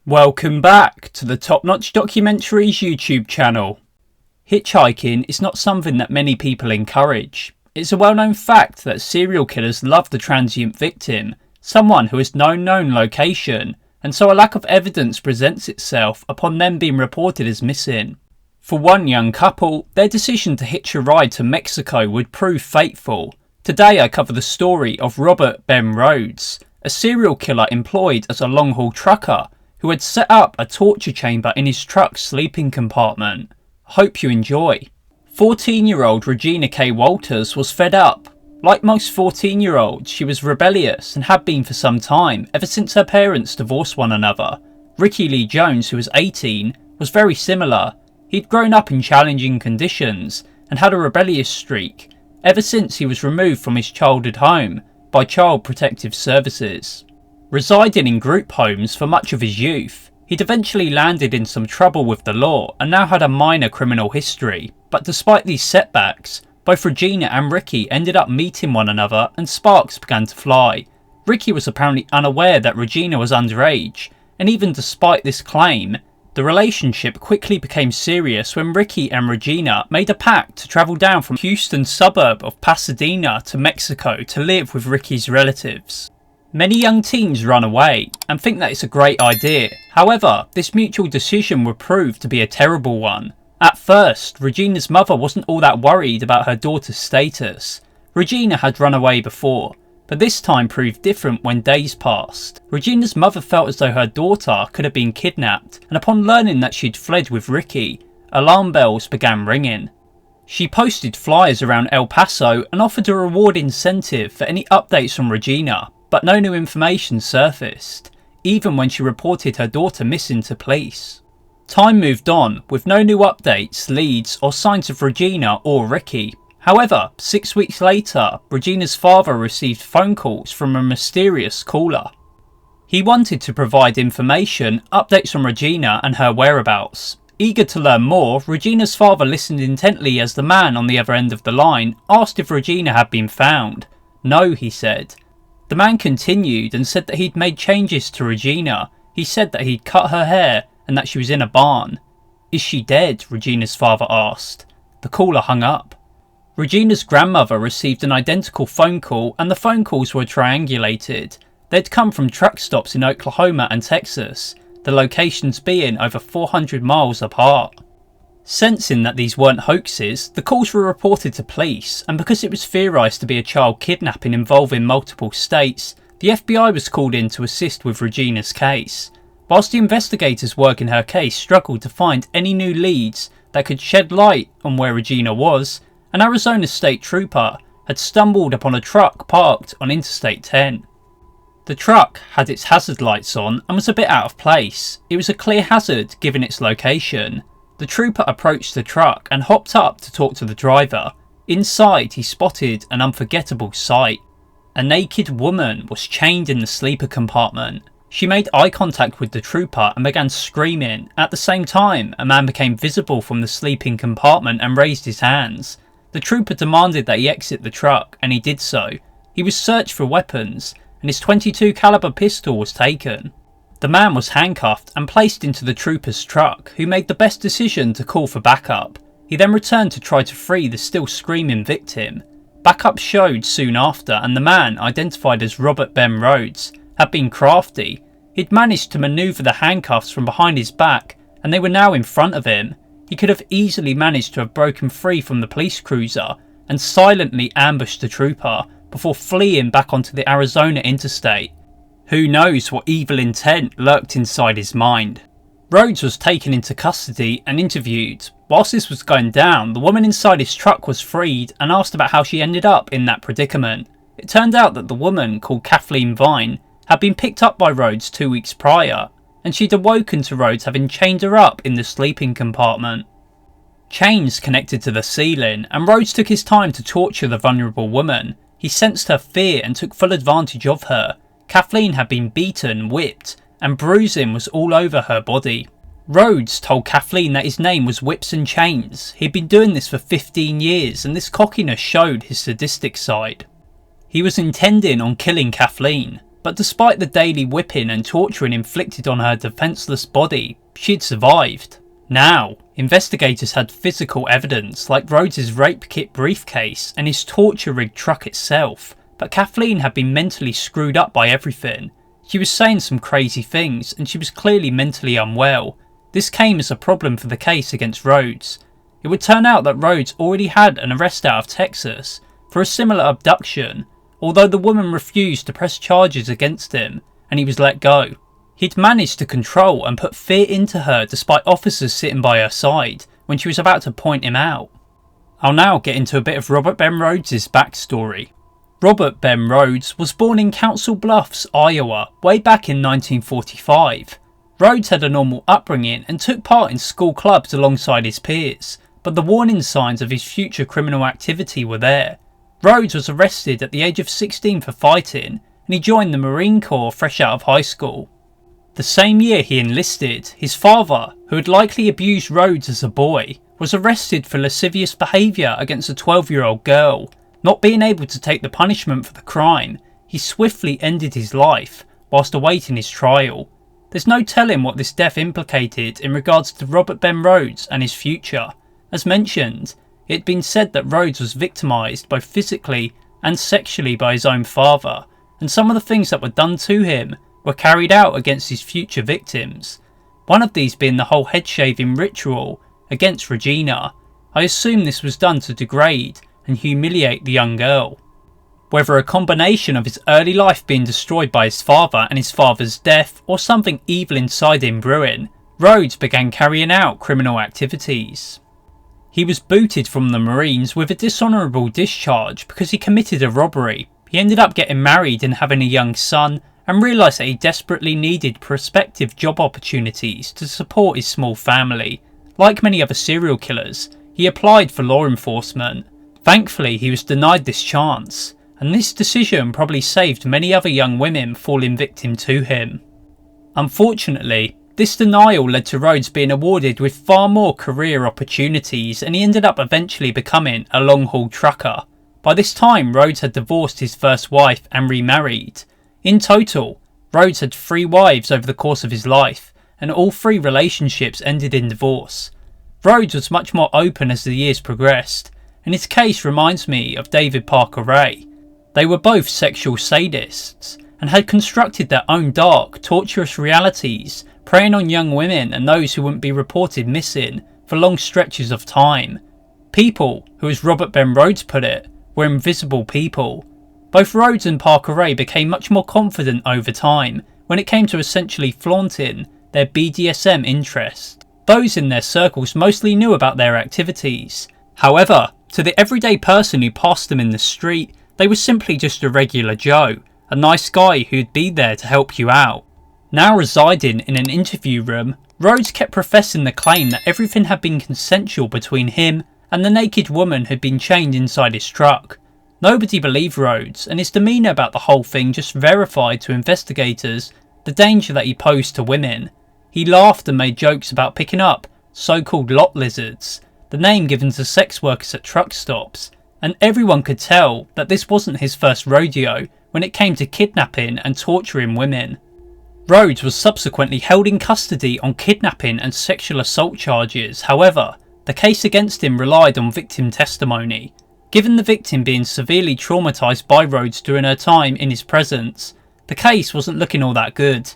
Welcome back to the Top Notch Documentaries YouTube channel. Hitchhiking is not something that many people encourage. It's a well-known fact that serial killers love the transient victim, someone who has no known location, and so a lack of evidence presents itself upon them being reported as missing. For one young couple, their decision to hitch a ride to Mexico would prove fateful. Today I cover the story of Robert Ben Rhoades, a serial killer employed as a long-haul trucker who had set up a torture chamber in his truck's sleeping compartment. Hope you enjoy. 14-year-old Regina K. Walters was fed up. Like most 14-year-olds, she was rebellious and had been for some time, ever since her parents divorced one another. Ricky Lee Jones, who was 18, was very similar. He'd grown up in challenging conditions and had a rebellious streak, ever since he was removed from his childhood home by Child Protective Services. Residing in group homes for much of his youth, he'd eventually landed in some trouble with the law and now had a minor criminal history. But despite these setbacks, both Regina and Ricky ended up meeting one another and sparks began to fly. Ricky was apparently unaware that Regina was underage, and even despite this claim, the relationship quickly became serious when Ricky and Regina made a pact to travel down from Houston's suburb of Pasadena to Mexico to live with Ricky's relatives. Many young teens run away and think that it's a great idea. However, this mutual decision would prove to be a terrible one. At first, Regina's mother wasn't all that worried about her daughter's status. Regina had run away before, but this time proved different when days passed. Regina's mother felt as though her daughter could have been kidnapped, and upon learning that she'd fled with Ricky, alarm bells began ringing. She posted flyers around El Paso and offered a reward incentive for any updates on Regina, but no new information surfaced, even when she reported her daughter missing to police. Time moved on, with no new updates, leads, or signs of Regina or Ricky. However, 6 weeks later, Regina's father received phone calls from a mysterious caller. He wanted to provide information, updates on Regina and her whereabouts. Eager to learn more, Regina's father listened intently as the man on the other end of the line asked if Regina had been found. No, he said. The man continued and said that he'd made changes to Regina. He said that he'd cut her hair and that she was in a barn. Is she dead? Regina's father asked. The caller hung up. Regina's grandmother received an identical phone call, and the phone calls were triangulated. They'd come from truck stops in Oklahoma and Texas, the locations being over 400 miles apart. Sensing that these weren't hoaxes, the calls were reported to police, and because it was theorised to be a child kidnapping involving multiple states, the FBI was called in to assist with Regina's case. Whilst the investigators working her case struggled to find any new leads that could shed light on where Regina was, an Arizona state trooper had stumbled upon a truck parked on Interstate 10. The truck had its hazard lights on and was a bit out of place. It was a clear hazard given its location. The trooper approached the truck and hopped up to talk to the driver. Inside, he spotted an unforgettable sight. A naked woman was chained in the sleeper compartment. She made eye contact with the trooper and began screaming. At the same time, a man became visible from the sleeping compartment and raised his hands. The trooper demanded that he exit the truck, and he did so. He was searched for weapons, and his .22 caliber pistol was taken. The man was handcuffed and placed into the trooper's truck, who made the best decision to call for backup. He then returned to try to free the still screaming victim. Backup showed soon after, and the man, identified as Robert Ben Rhoades, had been crafty. He'd managed to manoeuvre the handcuffs from behind his back, and they were now in front of him. He could have easily managed to have broken free from the police cruiser and silently ambushed the trooper before fleeing back onto the Arizona interstate. Who knows what evil intent lurked inside his mind. Rhoades was taken into custody and interviewed. Whilst this was going down, the woman inside his truck was freed and asked about how she ended up in that predicament. It turned out that the woman, called Kathleen Vine, had been picked up by Rhoades 2 weeks prior, and she'd awoken to Rhoades having chained her up in the sleeping compartment. Chains connected to the ceiling, and Rhoades took his time to torture the vulnerable woman. He sensed her fear and took full advantage of her. Kathleen had been beaten, whipped, and bruising was all over her body. Rhoades told Kathleen that his name was Whips and Chains. He'd been doing this for 15 years, and this cockiness showed his sadistic side. He was intending on killing Kathleen. but despite the daily whipping and torturing inflicted on her defenceless body, she'd survived. Now, investigators had physical evidence like Rhodes' rape kit briefcase and his torture-rigged truck itself, but Kathleen had been mentally screwed up by everything. She was saying some crazy things and she was clearly mentally unwell. This came as a problem for the case against Rhodes. It would turn out that Rhodes already had an arrest out of Texas for a similar abduction, although the woman refused to press charges against him and he was let go. He'd managed to control and put fear into her despite officers sitting by her side when she was about to point him out. I'll now get into a bit of Robert Ben Rhoades' backstory. Robert Ben Rhoades was born in Council Bluffs, Iowa, way back in 1945. Rhodes had a normal upbringing and took part in school clubs alongside his peers, but the warning signs of his future criminal activity were there. Rhodes was arrested at the age of 16 for fighting, and he joined the Marine Corps fresh out of high school. The same year he enlisted, his father, who had likely abused Rhodes as a boy, was arrested for lascivious behaviour against a 12-year-old girl. Not being able to take the punishment for the crime, he swiftly ended his life whilst awaiting his trial. There's no telling what this death implicated in regards to Robert Ben Rhoades and his future. As mentioned, it had been said that Rhodes was victimised both physically and sexually by his own father, and some of the things that were done to him were carried out against his future victims. One of these being the whole head shaving ritual against Regina. I assume this was done to degrade and humiliate the young girl. Whether a combination of his early life being destroyed by his father and his father's death, or something evil inside him brewing, Rhodes began carrying out criminal activities. He was booted from the Marines with a dishonourable discharge because he committed a robbery. He ended up getting married and having a young son, and realised that he desperately needed prospective job opportunities to support his small family. Like many other serial killers, he applied for law enforcement. Thankfully, he was denied this chance, and this decision probably saved many other young women falling victim to him. Unfortunately, this denial led to Rhodes being awarded with far more career opportunities, and he ended up eventually becoming a long-haul trucker. By this time, Rhodes had divorced his first wife and remarried. In total, Rhodes had 3 wives over the course of his life, and all 3 relationships ended in divorce. Rhodes was much more open as the years progressed, and his case reminds me of David Parker Ray. They were both sexual sadists, and had constructed their own dark, torturous realities, preying on young women and those who wouldn't be reported missing for long stretches of time. People who, as Robert Ben Rhoades put it, were invisible people. Both Rhodes and Parker Ray became much more confident over time when it came to essentially flaunting their BDSM interest. Those in their circles mostly knew about their activities. However, to the everyday person who passed them in the street, they were simply just a regular Joe, a nice guy who'd be there to help you out. Now residing in an interview room, Rhodes kept professing the claim that everything had been consensual between him and the naked woman who'd been chained inside his truck. Nobody believed Rhodes, and his demeanour about the whole thing just verified to investigators the danger that he posed to women. He laughed and made jokes about picking up so-called lot lizards, the name given to sex workers at truck stops, and everyone could tell that this wasn't his first rodeo when it came to kidnapping and torturing women. Rhodes was subsequently held in custody on kidnapping and sexual assault charges. However, the case against him relied on victim testimony. Given the victim being severely traumatised by Rhodes during her time in his presence, the case wasn't looking all that good.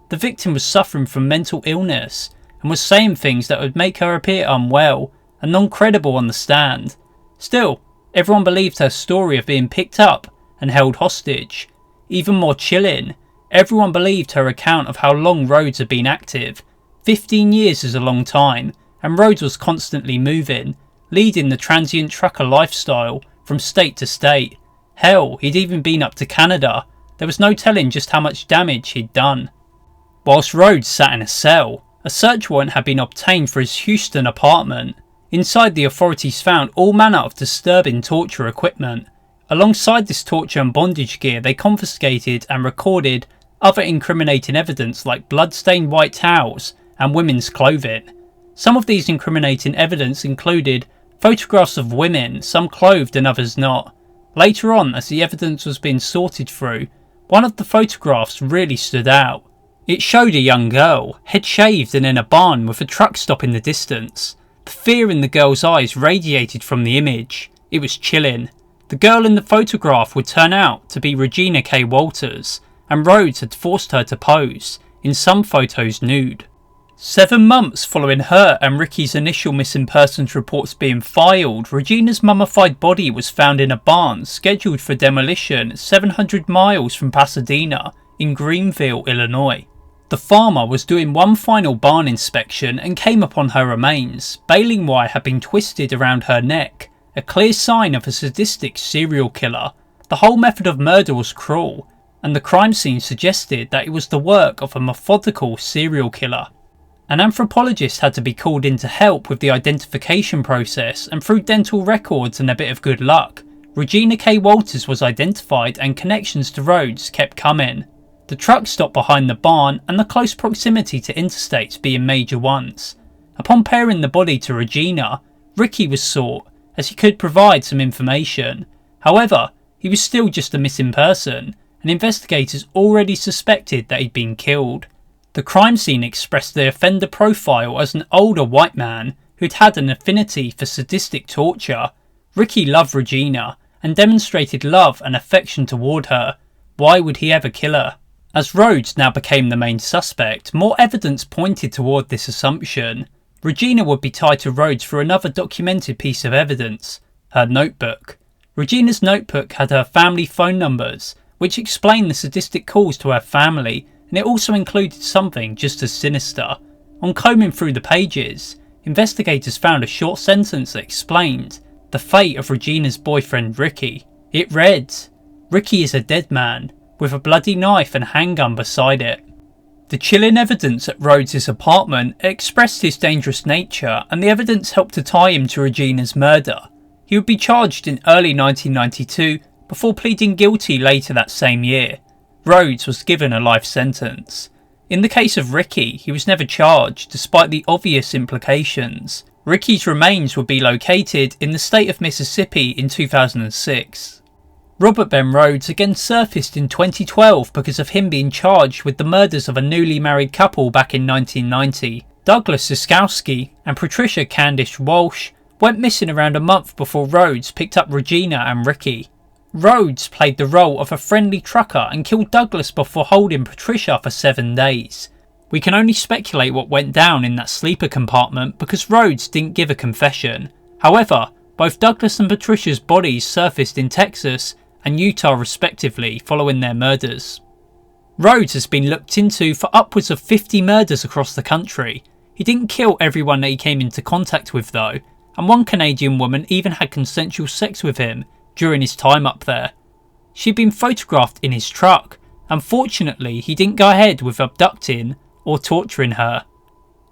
The victim was suffering from mental illness and was saying things that would make her appear unwell and non-credible on the stand. Still, everyone believed her story of being picked up and held hostage. Even more chilling, everyone believed her account of how long Rhodes had been active. 15 years is a long time, and Rhodes was constantly moving, leading the transient trucker lifestyle from state to state. Hell, he'd even been up to Canada. There was no telling just how much damage he'd done. Whilst Rhodes sat in a cell, a search warrant had been obtained for his Houston apartment. Inside, the authorities found all manner of disturbing torture equipment. Alongside this torture and bondage gear, they confiscated and recorded other incriminating evidence like blood-stained white towels and women's clothing. Some of these incriminating evidence included photographs of women, some clothed and others not. Later on, as the evidence was being sorted through, One of the photographs really stood out. It showed a young girl, head shaved and in a barn with a truck stop in the distance. The fear in the girl's eyes radiated from the image. It was chilling. The girl in the photograph would turn out to be Regina K. Walters, and Rhodes had forced her to pose, in some photos nude. 7 months following her and Ricky's initial missing persons reports being filed, Regina's mummified body was found in a barn scheduled for demolition 700 miles from Pasadena in Greenville, Illinois. The farmer was doing one final barn inspection and came upon her remains. Baling wire had been twisted around her neck, a clear sign of a sadistic serial killer. The whole method of murder was cruel, and the crime scene suggested that it was the work of a methodical serial killer. An anthropologist had to be called in to help with the identification process, and through dental records and a bit of good luck, Regina K. Walters was identified and connections to Rhodes kept coming. The truck stop behind the barn and the close proximity to interstates being major ones. Upon pairing the body to Regina, Ricky was sought as he could provide some information. However, he was still just a missing person, and investigators already suspected that he'd been killed. The crime scene expressed the offender profile as an older white man who'd had an affinity for sadistic torture. Ricky loved Regina and demonstrated love and affection toward her. Why would he ever kill her? As Rhodes now became the main suspect, more evidence pointed toward this assumption. Regina would be tied to Rhodes for another documented piece of evidence, her notebook. Regina's notebook had her family phone numbers, which explained the sadistic calls to her family, and it also included something just as sinister. On combing through the pages, investigators found a short sentence that explained the fate of Regina's boyfriend Ricky. It read, "Ricky is a dead man, with a bloody knife and handgun beside it." The chilling evidence at Rhodes' apartment expressed his dangerous nature, and the evidence helped to tie him to Regina's murder. He would be charged in early 1992 before pleading guilty later that same year. Rhodes was given a life sentence. In the case of Ricky, he was never charged despite the obvious implications. Ricky's remains would be located in the state of Mississippi in 2006. Robert Ben Rhoades again surfaced in 2012 because of him being charged with the murders of a newly married couple back in 1990. Douglas Siskowski and Patricia Candice Walsh went missing around a month before Rhodes picked up Regina and Ricky. Rhodes played the role of a friendly trucker and killed Douglas before holding Patricia for 7 days. We can only speculate what went down in that sleeper compartment because Rhodes didn't give a confession. However, both Douglas and Patricia's bodies surfaced in Texas and Utah respectively following their murders. Rhodes has been looked into for upwards of 50 murders across the country. He didn't kill everyone that he came into contact with though, and one Canadian woman even had consensual sex with him during his time up there. She'd been photographed in his truck. Unfortunately, he didn't go ahead with abducting or torturing her.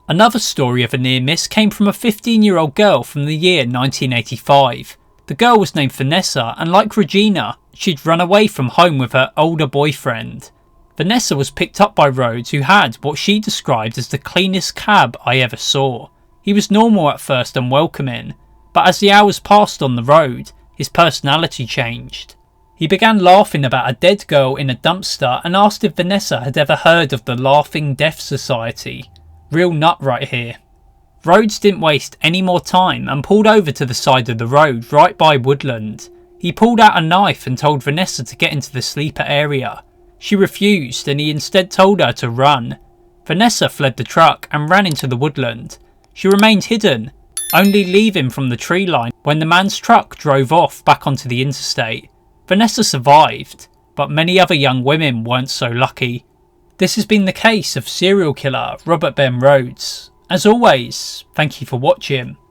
Another story of a near miss came from a 15-year-old girl from the year 1985. The girl was named Vanessa, and like Regina, she'd run away from home with her older boyfriend. Vanessa was picked up by Rhodes, who had what she described as the cleanest cab I ever saw. He was normal at first and welcoming, but as the hours passed on the road, his personality changed. He began laughing about a dead girl in a dumpster and asked if Vanessa had ever heard of the Laughing Death Society. Real nut right here. Rhodes didn't waste any more time and pulled over to the side of the road right by Woodland. He pulled out a knife and told Vanessa to get into the sleeper area. She refused and he instead told her to run. Vanessa fled the truck and ran into the woodland. She remained hidden, only leaving from the tree line when the man's truck drove off back onto the interstate. Vanessa survived, but many other young women weren't so lucky. This has been the case of serial killer Robert Ben Rhoades. As always, thank you for watching.